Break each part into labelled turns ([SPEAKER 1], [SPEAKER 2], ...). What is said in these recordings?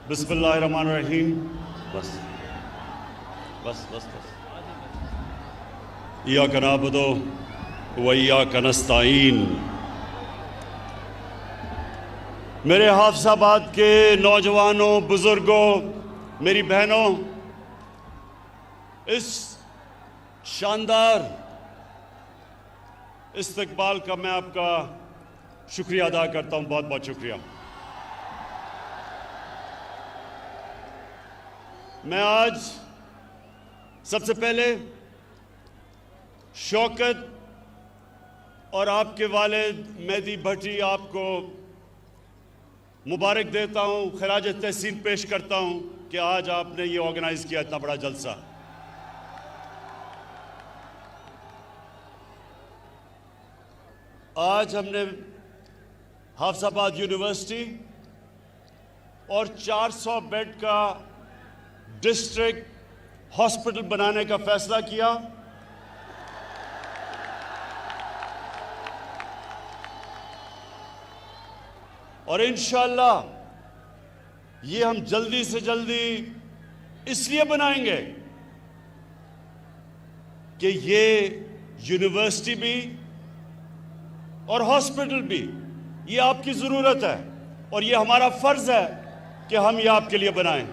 [SPEAKER 1] बिस्मिल्लाहिर्रहमानिर्रहीम। बस बस बस बस। इय्याका नअबुदु व इय्याका नस्तईन। मेरे हाफिजाबाद के नौजवानों, बुजुर्गों, मेरी बहनों, इस शानदार इस्तकबाल का मैं आपका शुक्रिया अदा करता हूं। बहुत बहुत शुक्रिया। मैं आज सबसे पहले शौकत और आपके वालिद मेहदी भट्टी आपको मुबारक देता हूं, खराज तहसीन पेश करता हूं कि आज आपने ये ऑर्गेनाइज किया इतना बड़ा जलसा। आज हमने हाफिजाबाद यूनिवर्सिटी और 400 बेड का डिस्ट्रिक्ट हॉस्पिटल बनाने का फैसला किया। और इंशाअल्लाह ये हम जल्दी से जल्दी इसलिए बनाएंगे कि ये यूनिवर्सिटी भी और हॉस्पिटल भी ये आपकी ज़रूरत है और ये हमारा फ़र्ज़ है कि हम ये आपके लिए बनाएं।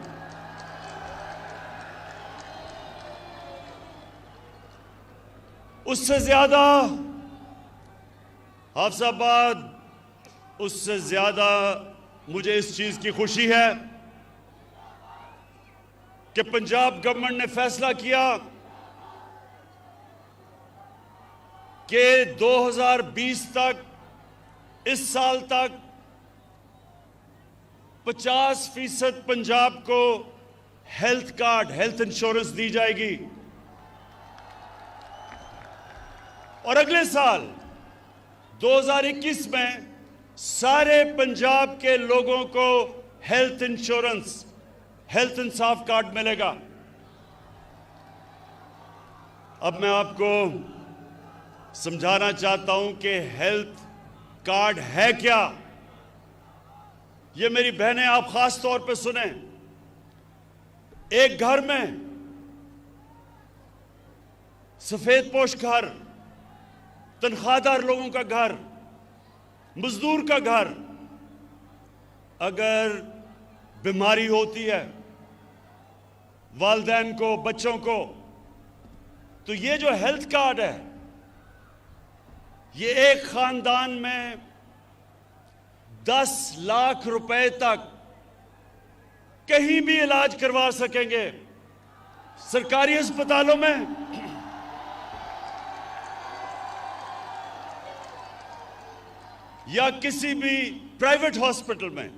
[SPEAKER 1] उससे ज़्यादा हाफिजाबाद, उससे ज़्यादा मुझे इस चीज़ की खुशी है कि पंजाब गवर्नमेंट ने फैसला किया कि 2020 तक, इस साल तक 50% पंजाब को हेल्थ कार्ड, हेल्थ इंश्योरेंस दी जाएगी और अगले साल 2021 में सारे पंजाब के लोगों को हेल्थ इंश्योरेंस, हेल्थ इंसाफ कार्ड मिलेगा। अब मैं आपको समझाना चाहता हूं कि हेल्थ कार्ड है क्या। ये मेरी बहनें आप खास तौर पे सुने। एक घर में सफेद पोश घर, तनख्वाहदार लोगों का घर, मजदूर का घर, अगर बीमारी होती है वालिदैन को, बच्चों को, तो ये जो हेल्थ कार्ड है ये एक खानदान में 10 लाख रुपए तक कहीं भी इलाज करवा सकेंगे। सरकारी अस्पतालों में या किसी भी प्राइवेट हॉस्पिटल में।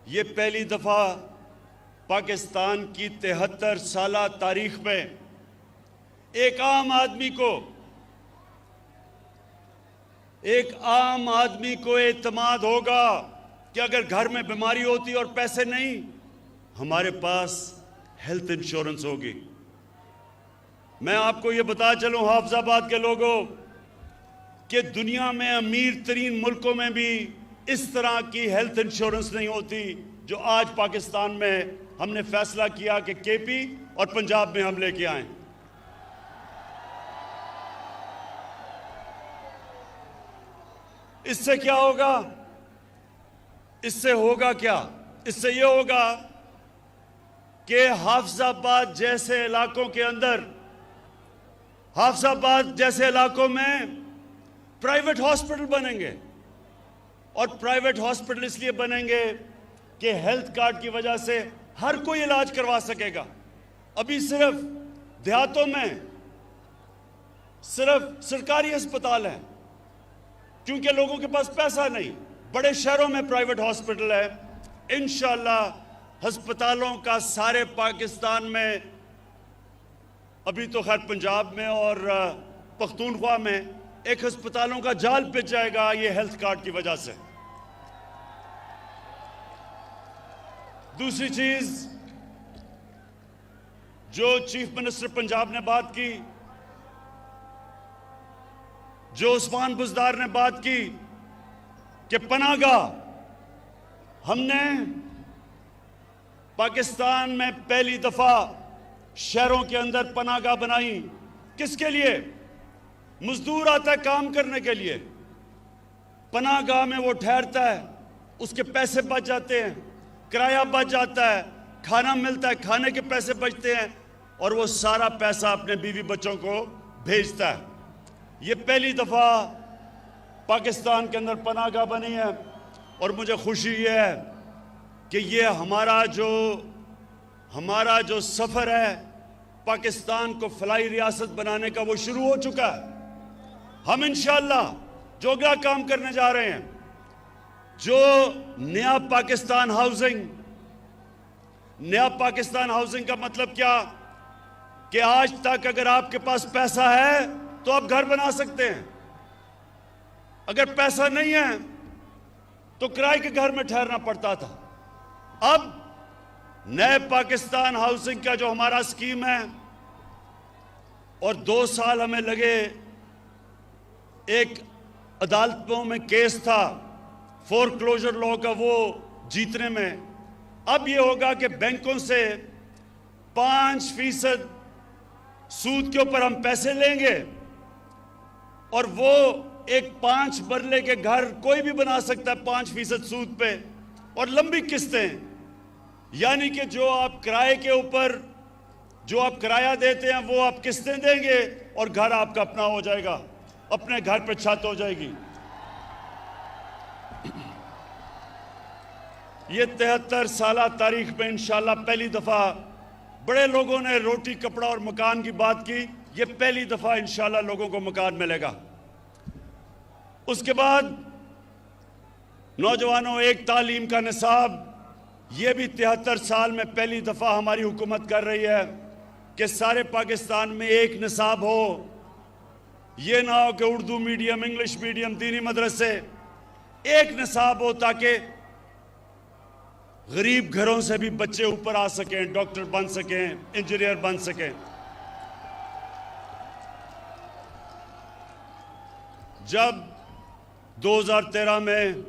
[SPEAKER 1] ये पहली दफा पाकिस्तान की 73 साला तारीख में एक आम आदमी को एतमाद होगा कि अगर घर में बीमारी होती और पैसे नहीं, हमारे पास हेल्थ इंश्योरेंस होगी। मैं आपको ये बता चलूं हाफिजाबाद के लोगों कि दुनिया में अमीर तरीन मुल्कों में भी इस तरह की हेल्थ इंश्योरेंस नहीं होती जो आज पाकिस्तान में हमने फैसला किया कि केपी और पंजाब में हम लेके आए। इससे क्या होगा? इससे होगा क्या? इससे यह होगा कि हाफिजाबाद जैसे इलाकों के अंदर, हाफिजाबाद जैसे इलाकों में प्राइवेट हॉस्पिटल बनेंगे। और प्राइवेट हॉस्पिटल इसलिए बनेंगे कि हेल्थ कार्ड की वजह से हर कोई इलाज करवा सकेगा। अभी सिर्फ देहातों में सिर्फ सरकारी अस्पताल हैं क्योंकि लोगों के पास पैसा नहीं। बड़े शहरों में प्राइवेट हॉस्पिटल है। इंशाअल्लाह अस्पतालों का सारे पाकिस्तान में, अभी तो खैर पंजाब में और पख्तूनख्वा में एक अस्पतालों का जाल पिच जाएगा ये हेल्थ कार्ड की वजह से। दूसरी चीज जो चीफ मिनिस्टर पंजाब ने बात की, जो उस्मान बुज़दार ने बात की कि पनाहगाह, हमने पाकिस्तान में पहली दफा शहरों के अंदर पनाहगाह बनाई। किसके लिए? मजदूर आता है काम करने के लिए, पनाहगाह में वो ठहरता है, उसके पैसे बच जाते हैं, किराया बच जाता है, खाना मिलता है, खाने के पैसे बचते हैं और वो सारा पैसा अपने बीवी बच्चों को भेजता है। ये पहली दफा पाकिस्तान के अंदर पनाहगाह बनी है और मुझे खुशी ये है कि ये हमारा जो सफ़र है पाकिस्तान को फलाई रियासत बनाने का, वो शुरू हो चुका है। हम इंशाअल्लाह जो अगला काम करने जा रहे हैं, जो नया पाकिस्तान हाउसिंग का मतलब क्या कि आज तक अगर आपके पास पैसा है तो आप घर बना सकते हैं, अगर पैसा नहीं है तो किराए के घर में ठहरना पड़ता था। अब नए पाकिस्तान हाउसिंग का जो हमारा स्कीम है, और 2 साल हमें लगे, एक अदालतों में केस था फोरक्लोजर लॉ का, वो जीतने में। अब ये होगा कि बैंकों से 5% सूद के ऊपर हम पैसे लेंगे और वो एक 5 मरले के घर कोई भी बना सकता है 5% सूद पे, और लंबी किस्तें, यानी कि जो आप किराए के ऊपर जो आप किराया देते हैं वो आप किस्तें देंगे और घर आपका अपना हो जाएगा, अपने घर पे छत हो जाएगी। ये 73 साल तारीख में इंशाल्लाह पहली दफा, बड़े लोगों ने रोटी कपड़ा और मकान की बात की, ये पहली दफा इंशाल्लाह लोगों को मकान मिलेगा। उसके बाद नौजवानों, एक तालीम का निसाब, ये भी 73 साल में पहली दफा हमारी हुकूमत कर रही है कि सारे पाकिस्तान में एक निसाब हो। ये ना हो कि उर्दू मीडियम, इंग्लिश मीडियम, दीनी मदरसे, एक निसाब हो ताकि गरीब घरों से भी बच्चे ऊपर आ सकें, डॉक्टर बन सकें, इंजीनियर बन सकें। जब 2013 में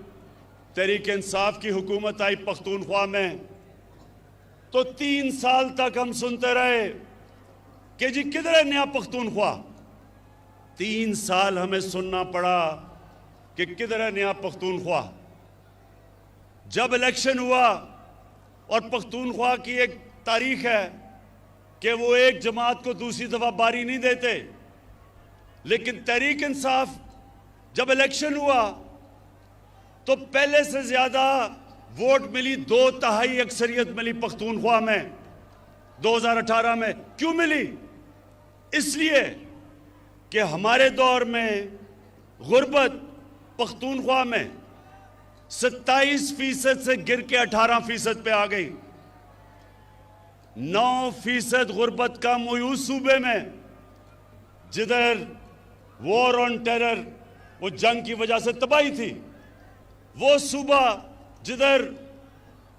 [SPEAKER 1] तहरीक इंसाफ की हुकूमत आई पख्तूनख्वा में, तो 3 साल तक हम सुनते रहे कि जी किधर है नया पख्तूनख्वा। 3 साल हमें सुनना पड़ा कि किधर है नया पख्तूनख्वा। जब इलेक्शन हुआ, और पख्तूनख्वा की एक तारीख है कि वो एक जमात को दूसरी दफा बारी नहीं देते, लेकिन तहरीक इंसाफ जब इलेक्शन हुआ तो पहले से ज्यादा वोट मिली, 2/3 अक्सरियत मिली पख्तूनख्वा में 2018 में। क्यों मिली? इसलिए कि हमारे दौर में गुर्बत पख्तूनख्वा में 27% से गिर के 18% पे आ गई। 9% गुर्बत कम हुई उस सूबे में जिधर वॉर ऑन टेरर, वो जंग की वजह से तबाही थी। वो सूबा जिधर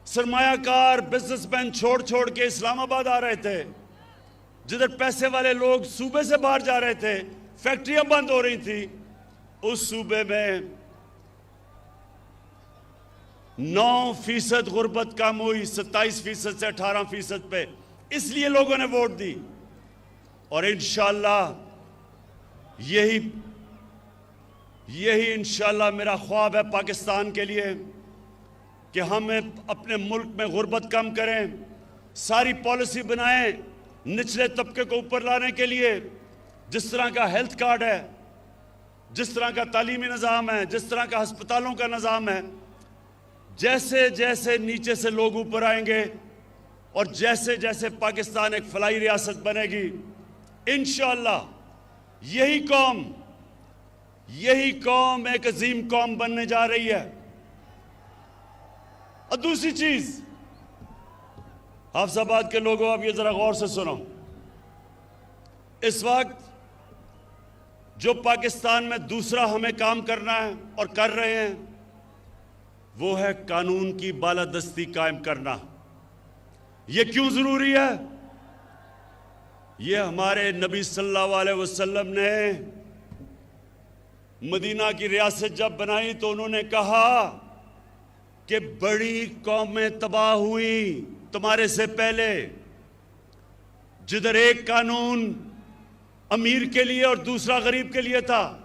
[SPEAKER 1] सरमायाकार बिजनेसमैन छोड़ छोड़ के इस्लामाबाद आ रहे थे, जिधर पैसे वाले लोग सूबे से बाहर जा रहे थे, फैक्ट्रियां बंद हो रही थी, उस सूबे में 9% गुर्बत कम हुई, 27% से 18% पे। इसलिए लोगों ने वोट दी। और इंशाअल्लाह यही इंशाअल्लाह मेरा ख्वाब है पाकिस्तान के लिए कि हम अपने मुल्क में गुर्बत कम करें, सारी पॉलिसी बनाएं निचले तबके को ऊपर लाने के लिए। जिस तरह का हेल्थ कार्ड है, जिस तरह का तालीमी निज़ाम है, जिस तरह का अस्पतालों का निज़ाम है, जैसे जैसे नीचे से लोग ऊपर आएंगे और जैसे जैसे पाकिस्तान एक फलाई रियासत बनेगी, इंशाअल्लाह यही कौम एक अजीम कौम बनने जा रही है। और दूसरी चीज, हाफिजाबाद के लोगों, अब ये जरा गौर से सुनो। इस वक्त जो पाकिस्तान में दूसरा हमें काम करना है और कर रहे हैं, वो है कानून की बालादस्ती कायम करना। ये क्यों जरूरी है? ये हमारे नबी सल्लल्लाहु अलैहि वसल्लम ने मदीना की रियासत जब बनाई तो उन्होंने कहा कि बड़ी कौमें तबाह हुई तुम्हारे से पहले जिधर एक कानून अमीर के लिए और दूसरा गरीब के लिए था,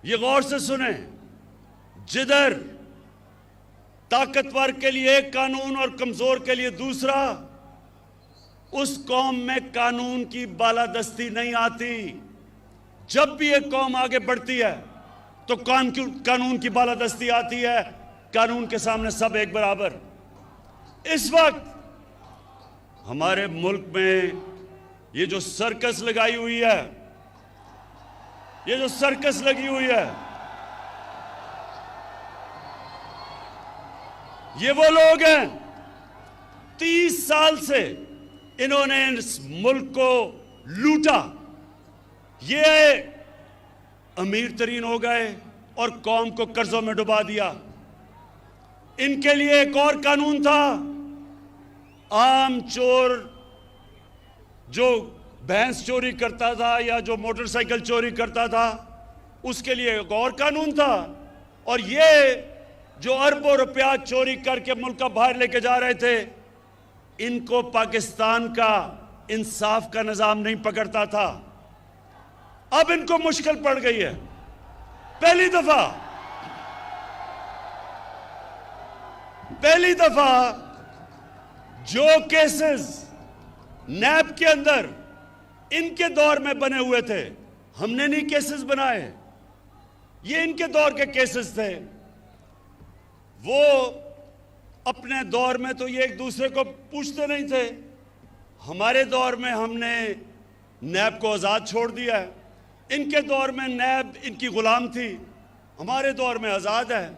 [SPEAKER 1] ये गौर से सुने, जिधर ताकतवर के लिए एक कानून और कमजोर के लिए दूसरा, उस कौम में कानून की बालादस्ती नहीं आती। जब भी एक कौम आगे बढ़ती है तो कानून की बालादस्ती आती है। कानून के सामने सब एक बराबर। इस वक्त हमारे मुल्क में ये जो सर्कस लगाई हुई है, ये जो सर्कस लगी हुई है, ये वो लोग हैं 30 साल से इन्होंने इस मुल्क को लूटा। ये अमीर तरीन हो गए और कौम को कर्जों में डुबा दिया। इनके लिए एक और कानून था, आम चोर जो भैंस चोरी करता था या जो मोटरसाइकिल चोरी करता था, उसके लिए एक और कानून था। और ये जो अरबों रुपया चोरी करके मुल्क का बाहर लेके जा रहे थे, इनको पाकिस्तान का इंसाफ का निजाम नहीं पकड़ता था। अब इनको मुश्किल पड़ गई है। पहली दफा जो केसेस नैब के अंदर इनके दौर में बने हुए थे, हमने नहीं केसेस बनाए, ये इनके दौर के केसेस थे। वो अपने दौर में तो ये एक दूसरे को पूछते नहीं थे। हमारे दौर में हमने नैब को आज़ाद छोड़ दिया है। इनके दौर में नैब इनकी गुलाम थी, हमारे दौर में आज़ाद है।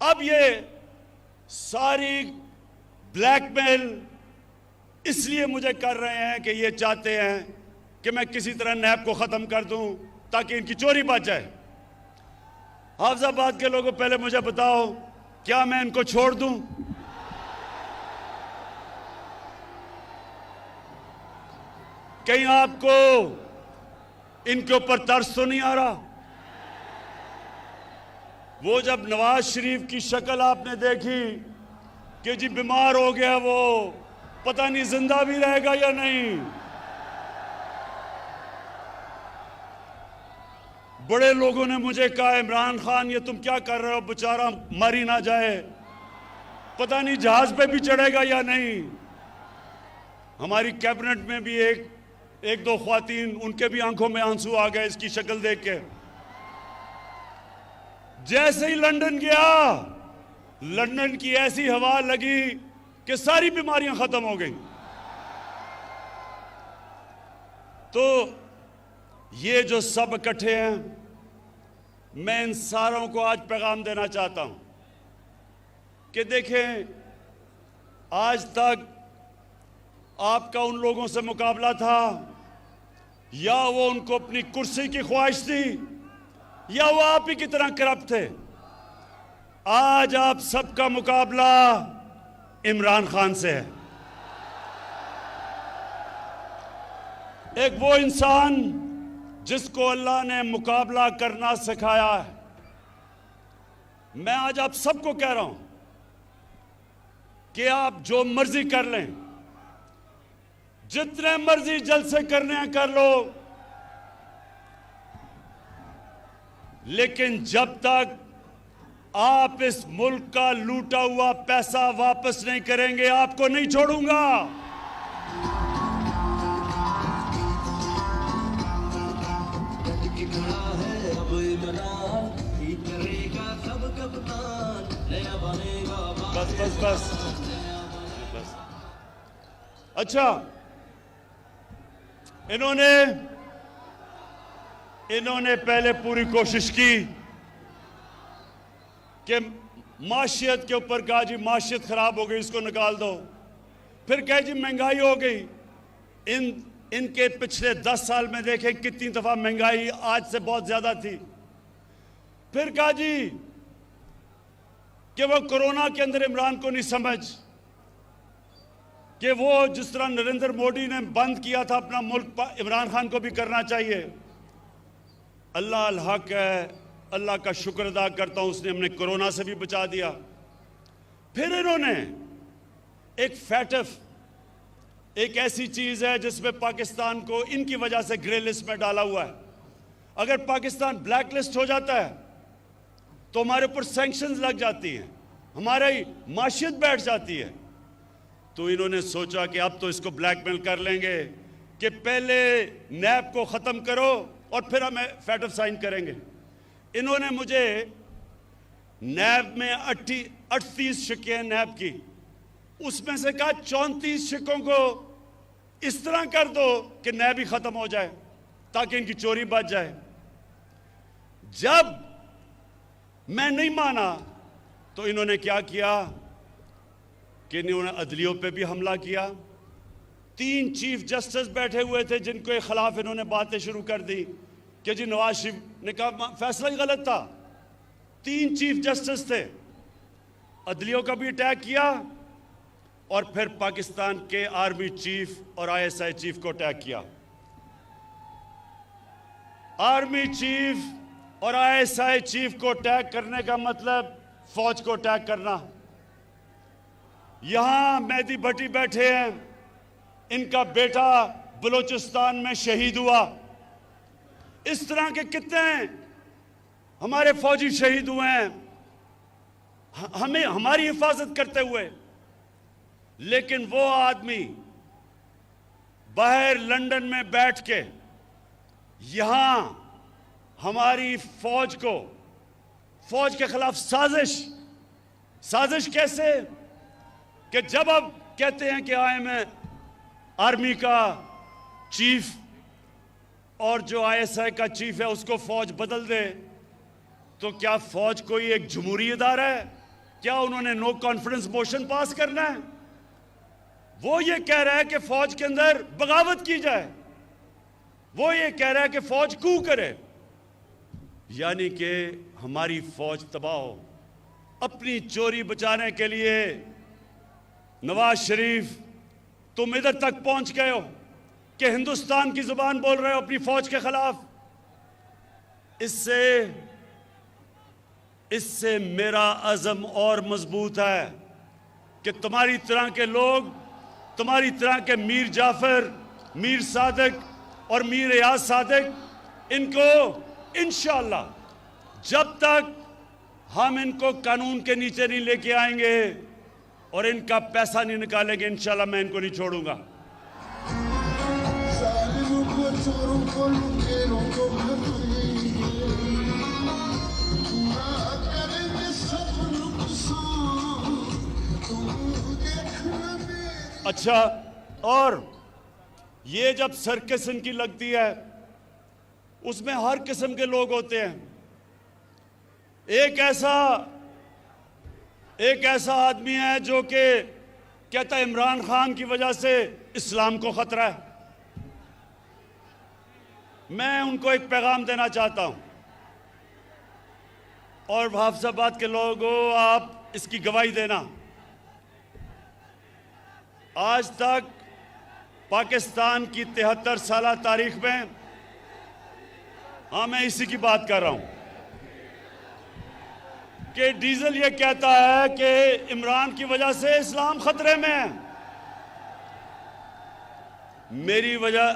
[SPEAKER 1] अब ये सारी ब्लैकमेल इसलिए मुझे कर रहे हैं कि ये चाहते हैं कि मैं किसी तरह नैब को ख़त्म कर दूं ताकि इनकी चोरी बच जाए। हाफिजाबाद के लोगों, पहले मुझे बताओ, क्या मैं इनको छोड़ दूं? कहीं आपको इनके ऊपर तरस तो नहीं आ रहा? वो जब नवाज शरीफ की शक्ल आपने देखी कि जी बीमार हो गया, वो पता नहीं जिंदा भी रहेगा या नहीं। बड़े लोगों ने मुझे कहा, इमरान खान ये तुम क्या कर रहे हो, बेचारा मर ही ना जाए, पता नहीं जहाज पे भी चढ़ेगा या नहीं। हमारी कैबिनेट में भी एक दो ख्वातीन, उनके भी आंखों में आंसू आ गए इसकी शक्ल देख के। जैसे ही लंदन गया, लंदन की ऐसी हवा लगी कि सारी बीमारियां खत्म हो गई। तो ये जो सब इकट्ठे हैं, मैं इन सारों को आज पैगाम देना चाहता हूं कि देखें, आज तक आपका उन लोगों से मुकाबला था, या वो उनको अपनी कुर्सी की ख्वाहिश थी, या वो आप ही की तरह करप्ट थे। आज आप सबका मुकाबला इमरान खान से है। एक वो इंसान जिसको अल्लाह ने मुकाबला करना सिखाया है। मैं आज आप सबको कह रहा हूं कि आप जो मर्जी कर लें, जितने मर्जी जलसे करने हैं कर लो, लेकिन जब तक आप इस मुल्क का लूटा हुआ पैसा वापस नहीं करेंगे, आपको नहीं छोड़ूंगा। बस। अच्छा, इन्होंने पहले पूरी कोशिश की कि माशियत के ऊपर कहा जी माशियत खराब हो गई, इसको निकाल दो। फिर कहे जी महंगाई हो गई। इनके पिछले 10 साल में देखें कितनी दफा महंगाई आज से बहुत ज्यादा थी। फिर कहा जी कि वो कोरोना के अंदर इमरान को नहीं समझ कि वो जिस तरह नरेंद्र मोदी ने बंद किया था अपना मुल्क, इमरान खान को भी करना चाहिए। अल्लाह अल हक है, अल्लाह का शुक्र अदा करता हूं, उसने हमने कोरोना से भी बचा दिया। फिर इन्होंने एक फैटफ एक ऐसी चीज है जिसमें पाकिस्तान को इनकी वजह से ग्रे लिस्ट में डाला हुआ है। अगर पाकिस्तान ब्लैक लिस्ट हो जाता है तो हमारे ऊपर सैंक्शंस लग जाती हैं, हमारी माशियत बैठ जाती है। तो इन्होंने सोचा कि अब तो इसको ब्लैकमेल कर लेंगे कि पहले नैब को ख़त्म करो और फिर हमें फैटफ साइन करेंगे। इन्होंने मुझे नैब में 38 शिक्के हैं नैब की, उसमें से कहा 34 शिक्कों को इस तरह कर दो कि नैब ही ख़त्म हो जाए ताकि इनकी चोरी बच जाए। जब मैं नहीं माना तो इन्होंने क्या किया कि इन्होंने अदलियों पे भी हमला किया। 3 चीफ जस्टिस बैठे हुए थे जिनके खिलाफ इन्होंने बातें शुरू कर दी कि जी नवाज शरीफ ने कहा फैसला ही गलत था। 3 चीफ जस्टिस थे, अदलियों का भी अटैक किया और फिर पाकिस्तान के आर्मी चीफ और ISI चीफ को अटैक किया। आर्मी चीफ और ISI चीफ को अटैक करने का मतलब फौज को अटैक करना। यहां मेहदी भट्टी बैठे हैं, इनका बेटा बलूचिस्तान में शहीद हुआ। इस तरह के कितने हमारे फौजी शहीद हुए हैं हमें हमारी हिफाजत करते हुए। लेकिन वो आदमी बाहर लंदन में बैठ के यहां हमारी फौज के खिलाफ साजिश कैसे कि जब अब कहते हैं कि मैं आर्मी का चीफ और जो ISI का चीफ है उसको फौज बदल दे, तो क्या फौज कोई एक जमहूरी इदारा है? क्या उन्होंने नो कॉन्फिडेंस मोशन पास करना है? वो ये कह रहा है कि फौज के अंदर बगावत की जाए, वो ये कह रहा है कि फौज कू करे, यानी कि हमारी फौज तबाह हो। अपनी चोरी बचाने के लिए नवाज शरीफ तुम इधर तक पहुंच गए हो कि हिंदुस्तान की जुबान बोल रहे हो अपनी फौज के खिलाफ। इससे मेरा अज़म और मजबूत है कि तुम्हारी तरह के लोग, तुम्हारी तरह के मीर जाफर, मीर सादिक और मीर याद सादिक, इनको इंशाअल्लाह जब तक हम इनको कानून के नीचे नहीं लेके आएंगे और इनका पैसा नहीं निकालेंगे, इंशाअल्लाह मैं इनको नहीं छोड़ूंगा। अच्छा, और ये जब सर्कस इनकी लगती है उसमें हर किस्म के लोग होते हैं। एक ऐसा आदमी है जो कि कहता है इमरान खान की वजह से इस्लाम को खतरा है। मैं उनको एक पैगाम देना चाहता हूं और हाफिजाबाद के लोगों, आप इसकी गवाही देना। आज तक पाकिस्तान की 73 साल तारीख में, हाँ मैं इसी की बात कर रहा हूं, कि डीजल ये कहता है कि इमरान की वजह से इस्लाम खतरे में है। मेरी वजह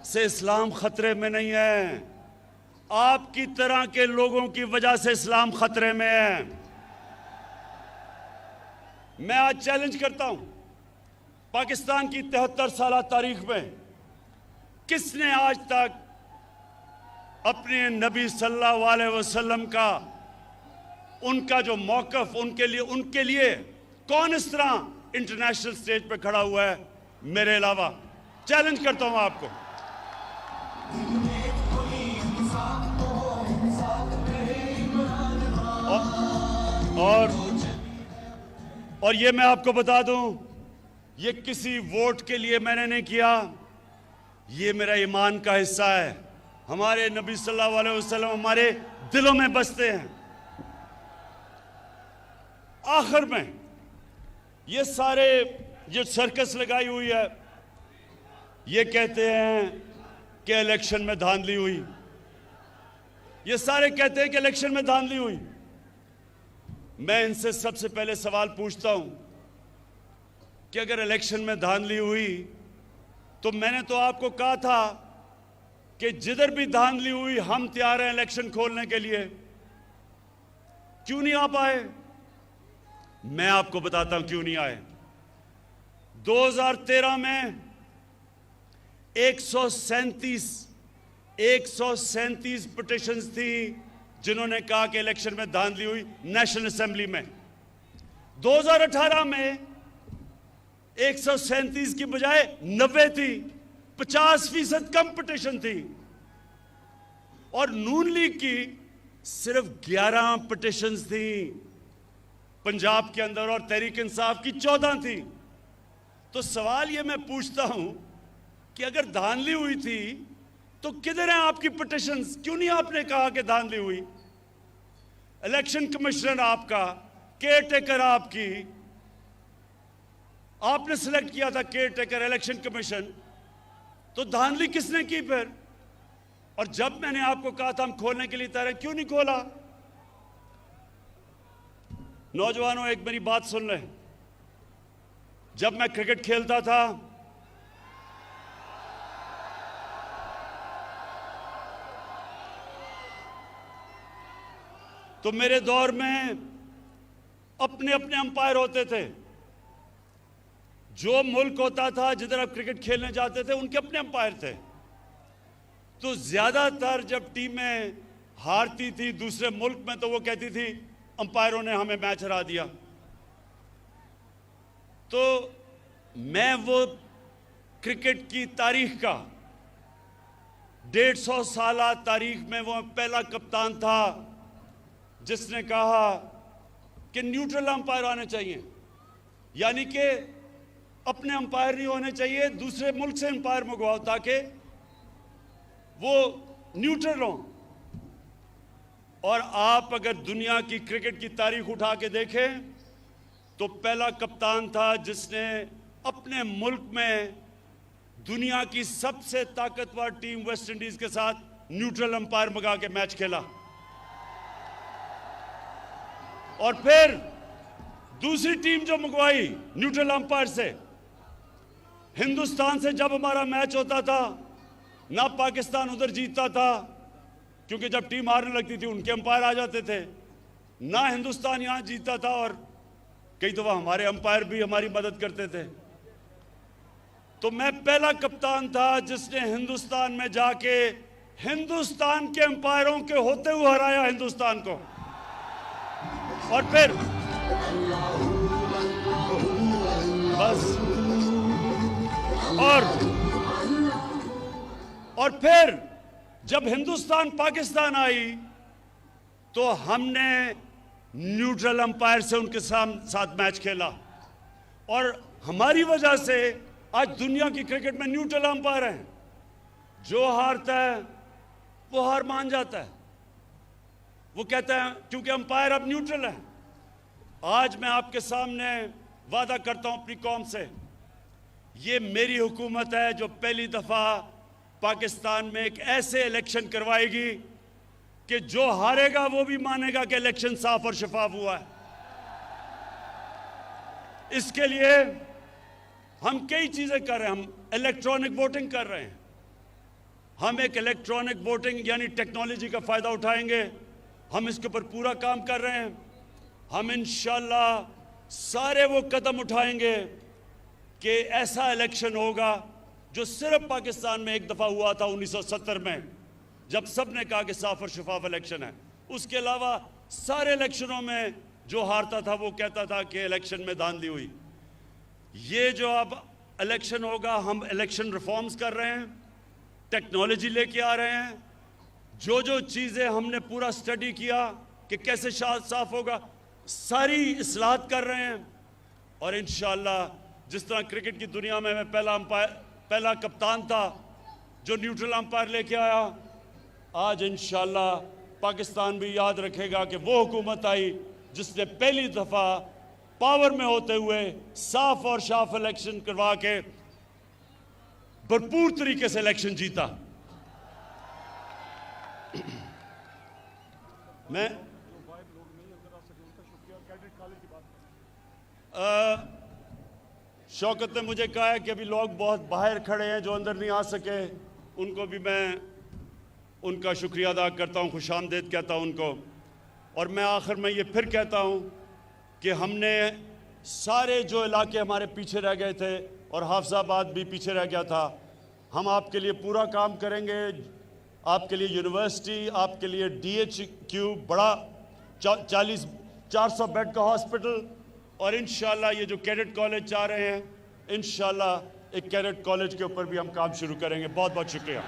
[SPEAKER 1] से इस्लाम खतरे में नहीं है, आपकी तरह के लोगों की वजह से इस्लाम खतरे में है। मैं आज चैलेंज करता हूं, पाकिस्तान की 73 साल तारीख में किसने आज तक अपने नबी सल्लल्लाहु अलैहि वसल्लम का, उनका जो मौक़िफ़, उनके लिए कौन इस तरह इंटरनेशनल स्टेज पे खड़ा हुआ है मेरे अलावा? चैलेंज करता हूं आपको। और ये मैं आपको बता दूं, ये किसी वोट के लिए मैंने नहीं किया, ये मेरा ईमान का हिस्सा है। हमारे नबी सल्लल्लाहु अलैहि वसल्लम हमारे दिलों में बसते हैं। आखिर में ये सारे जो सर्कस लगाई हुई है, ये कहते हैं कि इलेक्शन में धांधली हुई, ये सारे कहते हैं कि इलेक्शन में धांधली हुई। मैं इनसे सबसे पहले सवाल पूछता हूं कि अगर इलेक्शन में धांधली हुई तो मैंने तो आपको कहा था कि जिधर भी धांधली हुई हम तैयार हैं इलेक्शन खोलने के लिए। क्यों नहीं आ पाए? मैं आपको बताता हूं क्यों नहीं आए। 2013 में 137 पिटिशंस थी जिन्होंने कहा कि इलेक्शन में धांधली हुई नेशनल असेंबली में। 2018 में 137 की बजाय 90 थी, 50% कम पिटिशन थी। और नून लीग की सिर्फ 11 पिटिशंस थी पंजाब के अंदर और तहरीक इंसाफ की 14 थी। तो सवाल ये मैं पूछता हूं कि अगर धांधली हुई थी तो किधर हैं आपकी पिटिशंस? क्यों नहीं आपने कहा कि धांधली हुई? इलेक्शन कमिश्नर आपका, केयर टेकर आपकी, आपने सिलेक्ट किया था केयर टेकर इलेक्शन कमीशन, तो धांधली किसने की फिर? और जब मैंने आपको कहा था हम खोलने के लिए तैयार हैं, क्यों नहीं खोला? नौजवानों, एक मेरी बात सुन लें। जब मैं क्रिकेट खेलता था तो मेरे दौर में अपने अपने अंपायर होते थे। जो मुल्क होता था जिधर आप क्रिकेट खेलने जाते थे उनके अपने अंपायर थे। तो ज्यादातर जब टीमें हारती थी दूसरे मुल्क में तो वो कहती थी अंपायरों ने हमें मैच हरा दिया। तो मैं वो क्रिकेट की तारीख का 150 साल तारीख में वो पहला कप्तान था जिसने कहा कि न्यूट्रल अंपायर आने चाहिए, यानी कि अपने अंपायर नहीं होने चाहिए, दूसरे मुल्क से अंपायर मंगवाओ ताकि वो न्यूट्रल हो। और आप अगर दुनिया की क्रिकेट की तारीख उठा के देखें तो पहला कप्तान था जिसने अपने मुल्क में दुनिया की सबसे ताकतवर टीम वेस्ट इंडीज के साथ न्यूट्रल अंपायर मंगा के मैच खेला। और फिर दूसरी टीम जो मंगवाई न्यूट्रल अंपायर से, हिंदुस्तान से जब हमारा मैच होता था ना पाकिस्तान उधर जीतता था क्योंकि जब टीम हारने लगती थी उनके अंपायर आ जाते थे, ना हिंदुस्तान यहां जीतता था और कई दफा हमारे अंपायर भी हमारी मदद करते थे। तो मैं पहला कप्तान था जिसने हिंदुस्तान में जाके हिंदुस्तान के अंपायरों के होते हुए हराया हिंदुस्तान को। और फिर बस और फिर जब हिंदुस्तान पाकिस्तान आई तो हमने न्यूट्रल अंपायर से उनके साथ मैच खेला और हमारी वजह से आज दुनिया की क्रिकेट में न्यूट्रल अंपायर हैं। जो हारता है वो हार मान जाता है, वो कहता है क्योंकि अंपायर अब न्यूट्रल है। आज मैं आपके सामने वादा करता हूं अपनी कौम से, ये मेरी हुकूमत है जो पहली दफा पाकिस्तान में एक ऐसे इलेक्शन करवाएगी कि जो हारेगा वो भी मानेगा कि इलेक्शन साफ और शफाफ हुआ है। इसके लिए हम कई चीजें कर रहे हैं। हम इलेक्ट्रॉनिक वोटिंग कर रहे हैं। हम एक इलेक्ट्रॉनिक वोटिंग यानी टेक्नोलॉजी का फायदा उठाएंगे। हम इसके ऊपर पूरा काम कर रहे हैं। हम इंशाल्लाह सारे वो कदम उठाएंगे कि ऐसा इलेक्शन होगा जो सिर्फ पाकिस्तान में एक दफा हुआ था 1970 में, जब सब ने कहा कि साफ और शफाफ इलेक्शन है। उसके अलावा सारे इलेक्शनों में जो हारता था वो कहता था कि इलेक्शन में धांधली हुई। ये जो अब इलेक्शन होगा, हम इलेक्शन रिफॉर्म्स कर रहे हैं, टेक्नोलॉजी लेके आ रहे हैं। जो जो चीज़ें हमने पूरा स्टडी किया कि कैसे साफ होगा, सारी इस्लाहत कर रहे हैं। और इंशाअल्लाह जिस तरह क्रिकेट की दुनिया में मैं पहला कप्तान था जो न्यूट्रल अंपायर लेके आया, आज इंशाअल्लाह पाकिस्तान भी याद रखेगा कि वो हुकूमत आई जिसने पहली दफ़ा पावर में होते हुए साफ और साफ इलेक्शन करवा के भरपूर तरीके से इलेक्शन जीता। मैं शौकत ने मुझे कहा है कि अभी लोग बहुत बाहर खड़े हैं जो अंदर नहीं आ सके, उनको भी मैं उनका शुक्रिया अदा करता हूँ, खुशामदीद कहता हूँ उनको। और मैं आखिर में ये फिर कहता हूँ कि हमने सारे जो इलाके हमारे पीछे रह गए थे और हाफिजाबाद भी पीछे रह गया था, हम आपके लिए पूरा काम करेंगे। आपके लिए यूनिवर्सिटी, आपके लिए DHQ बड़ा 400 बेड का हॉस्पिटल, और इंशाल्लाह ये जो कैडेट कॉलेज चाह रहे हैं, इंशाल्लाह एक कैडेट कॉलेज के ऊपर भी हम काम शुरू करेंगे। बहुत बहुत शुक्रिया।